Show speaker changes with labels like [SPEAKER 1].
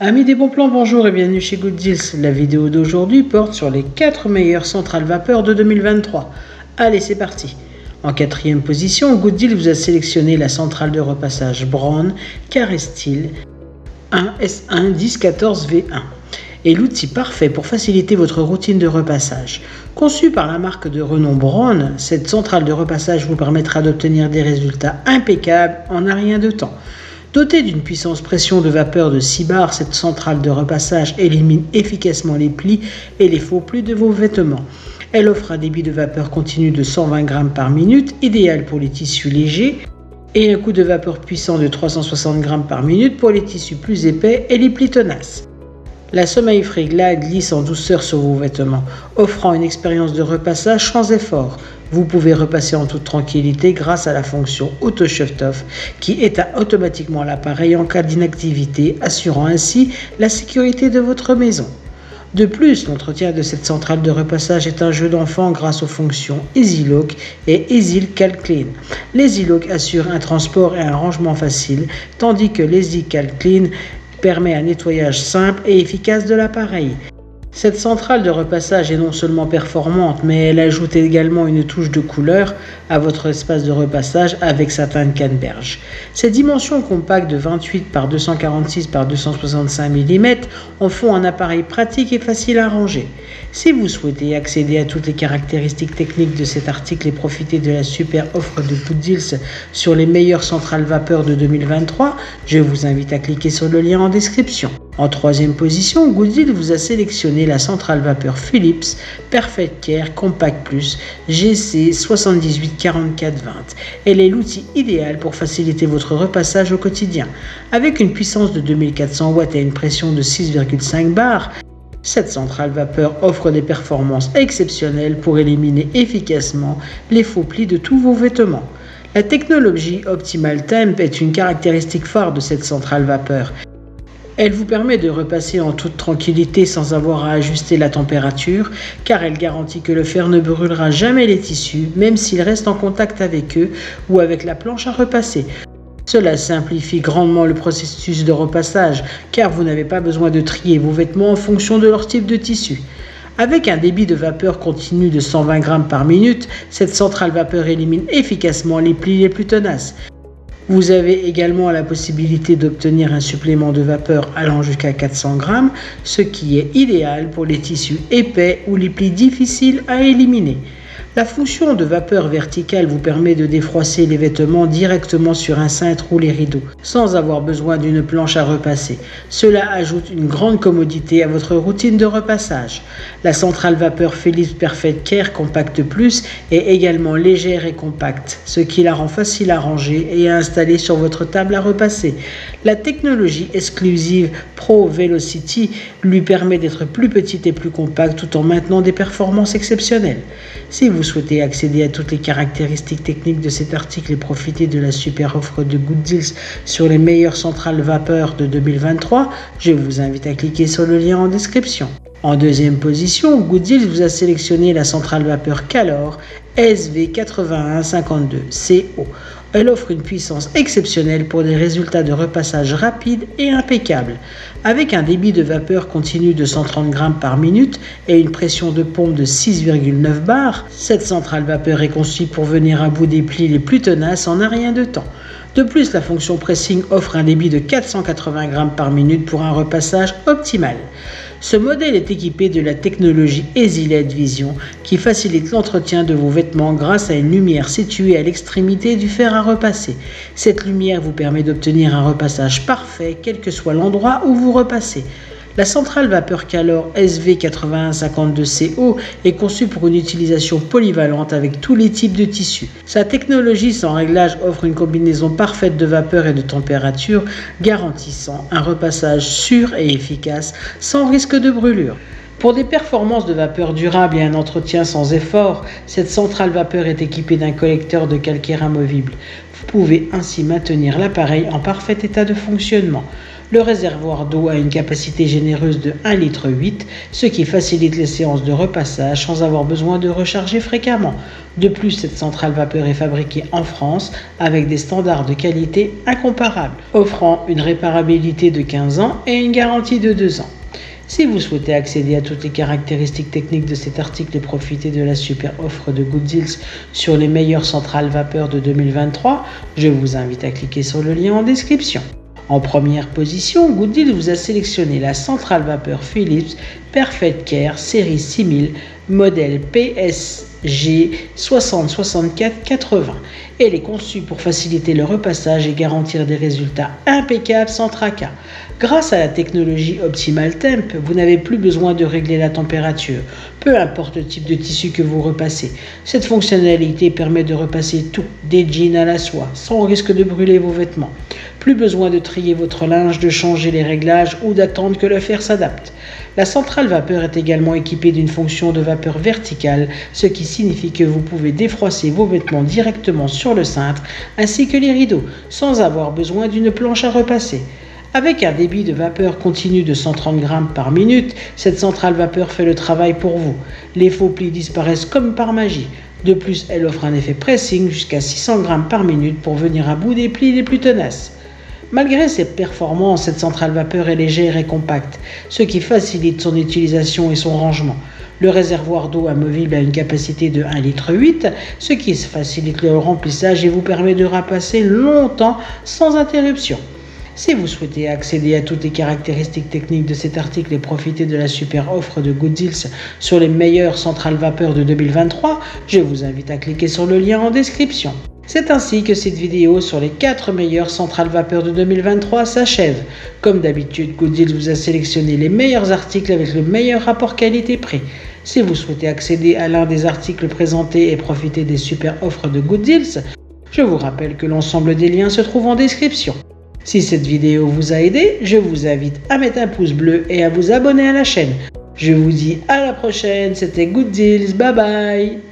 [SPEAKER 1] Amis des bons plans, bonjour et bienvenue chez Good Deals. La vidéo d'aujourd'hui porte sur les 4 meilleures centrales vapeur de 2023. Allez, c'est parti. En quatrième position, Good Deals vous a sélectionné la centrale de repassage Braun Carestyle 1S1 1014V1 est l'outil parfait pour faciliter votre routine de repassage. Conçue par la marque de renom Braun, cette centrale de repassage vous permettra d'obtenir des résultats impeccables en un rien de temps. Dotée d'une puissance pression de vapeur de 6 bars, cette centrale de repassage élimine efficacement les plis et les faux plis de vos vêtements. Elle offre un débit de vapeur continu de 120 grammes par minute, idéal pour les tissus légers, et un coup de vapeur puissant de 360 grammes par minute pour les tissus plus épais et les plis tenaces. La Sommeil Free Glide glisse en douceur sur vos vêtements, offrant une expérience de repassage sans effort. Vous pouvez repasser en toute tranquillité grâce à la fonction Auto Shut Off qui éteint automatiquement l'appareil en cas d'inactivité, assurant ainsi la sécurité de votre maison. De plus, l'entretien de cette centrale de repassage est un jeu d'enfant grâce aux fonctions Easy Lock et Easy Cal Clean. l'Easy Lock assure un transport et un rangement facile, tandis que l'Easy Cal Clean permet un nettoyage simple et efficace de l'appareil. Cette centrale de repassage est non seulement performante, mais elle ajoute également une touche de couleur à votre espace de repassage avec sa teinte canneberge. Ses dimensions compactes de 28 par 246 par 265 mm en font un appareil pratique et facile à ranger. Si vous souhaitez accéder à toutes les caractéristiques techniques de cet article et profiter de la super offre de Good Deals sur les meilleures centrales vapeur de 2023, je vous invite à cliquer sur le lien en description. En troisième position, Good Deals vous a sélectionné la centrale vapeur Philips Perfect Care Compact Plus GC 784420. Elle est l'outil idéal pour faciliter votre repassage au quotidien. Avec une puissance de 2400 watts et une pression de 6,5 bars, cette centrale vapeur offre des performances exceptionnelles pour éliminer efficacement les faux plis de tous vos vêtements. La technologie Optimal Temp est une caractéristique phare de cette centrale vapeur. Elle vous permet de repasser en toute tranquillité sans avoir à ajuster la température, car elle garantit que le fer ne brûlera jamais les tissus, même s'il reste en contact avec eux ou avec la planche à repasser. Cela simplifie grandement le processus de repassage, car vous n'avez pas besoin de trier vos vêtements en fonction de leur type de tissu. Avec un débit de vapeur continu de 120 grammes par minute, cette centrale vapeur élimine efficacement les plis les plus tenaces. Vous avez également la possibilité d'obtenir un supplément de vapeur allant jusqu'à 400 grammes, ce qui est idéal pour les tissus épais ou les plis difficiles à éliminer. La fonction de vapeur verticale vous permet de défroisser les vêtements directement sur un cintre ou les rideaux, sans avoir besoin d'une planche à repasser. Cela ajoute une grande commodité à votre routine de repassage. La centrale vapeur Philips Perfect Care Compact Plus est également légère et compacte, ce qui la rend facile à ranger et à installer sur votre table à repasser. La technologie exclusive Pro Velocity lui permet d'être plus petite et plus compacte tout en maintenant des performances exceptionnelles. Si vous souhaitez accéder à toutes les caractéristiques techniques de cet article et profiter de la super offre de Good Deals sur les meilleures centrales vapeur de 2023, je vous invite à cliquer sur le lien en description. En deuxième position, Good Deals vous a sélectionné la centrale vapeur Calor SV8152CO. Elle offre une puissance exceptionnelle pour des résultats de repassage rapides et impeccables. Avec un débit de vapeur continu de 130 grammes par minute et une pression de pompe de 6,9 bars, cette centrale vapeur est conçue pour venir à bout des plis les plus tenaces en un rien de temps. De plus, la fonction pressing offre un débit de 480 grammes par minute pour un repassage optimal. Ce modèle est équipé de la technologie Easy LED Vision qui facilite l'entretien de vos vêtements grâce à une lumière située à l'extrémité du fer à repasser. Cette lumière vous permet d'obtenir un repassage parfait quel que soit l'endroit où vous repassez. La centrale vapeur Calor SV8152CO est conçue pour une utilisation polyvalente avec tous les types de tissus. Sa technologie sans réglage offre une combinaison parfaite de vapeur et de température, garantissant un repassage sûr et efficace sans risque de brûlure. Pour des performances de vapeur durables et un entretien sans effort, cette centrale vapeur est équipée d'un collecteur de calcaire amovible. Vous pouvez ainsi maintenir l'appareil en parfait état de fonctionnement. Le réservoir d'eau a une capacité généreuse de 1,8 litre, ce qui facilite les séances de repassage sans avoir besoin de recharger fréquemment. De plus, cette centrale vapeur est fabriquée en France avec des standards de qualité incomparables, offrant une réparabilité de 15 ans et une garantie de 2 ans. Si vous souhaitez accéder à toutes les caractéristiques techniques de cet article et profiter de la super offre de Good Deals sur les meilleures centrales vapeur de 2023, je vous invite à cliquer sur le lien en description. En première position, Good Deals vous a sélectionné la centrale vapeur Philips Perfect Care série 6000, modèle PSG 606480. Elle est conçue pour faciliter le repassage et garantir des résultats impeccables sans tracas. Grâce à la technologie Optimal Temp, vous n'avez plus besoin de régler la température, peu importe le type de tissu que vous repassez. Cette fonctionnalité permet de repasser tout, des jeans à la soie, sans risque de brûler vos vêtements. Plus besoin de trier votre linge, de changer les réglages ou d'attendre que le fer s'adapte. La centrale vapeur est également équipée d'une fonction de vapeur verticale, ce qui signifie que vous pouvez défroisser vos vêtements directement sur le cintre ainsi que les rideaux, sans avoir besoin d'une planche à repasser. Avec un débit de vapeur continu de 130 grammes par minute, cette centrale vapeur fait le travail pour vous. Les faux plis disparaissent comme par magie. De plus, elle offre un effet pressing jusqu'à 600 grammes par minute pour venir à bout des plis les plus tenaces. Malgré ses performances, cette centrale vapeur est légère et compacte, ce qui facilite son utilisation et son rangement. Le réservoir d'eau amovible a une capacité de 1,8 litre, ce qui facilite le remplissage et vous permet de repasser longtemps sans interruption. Si vous souhaitez accéder à toutes les caractéristiques techniques de cet article et profiter de la super offre de Good Deals sur les meilleures centrales vapeur de 2023, je vous invite à cliquer sur le lien en description. C'est ainsi que cette vidéo sur les 4 meilleures centrales vapeur de 2023 s'achève. Comme d'habitude, Good Deals vous a sélectionné les meilleurs articles avec le meilleur rapport qualité-prix. Si vous souhaitez accéder à l'un des articles présentés et profiter des super offres de Good Deals, je vous rappelle que l'ensemble des liens se trouve en description. Si cette vidéo vous a aidé, je vous invite à mettre un pouce bleu et à vous abonner à la chaîne. Je vous dis à la prochaine, c'était Good Deals, bye bye.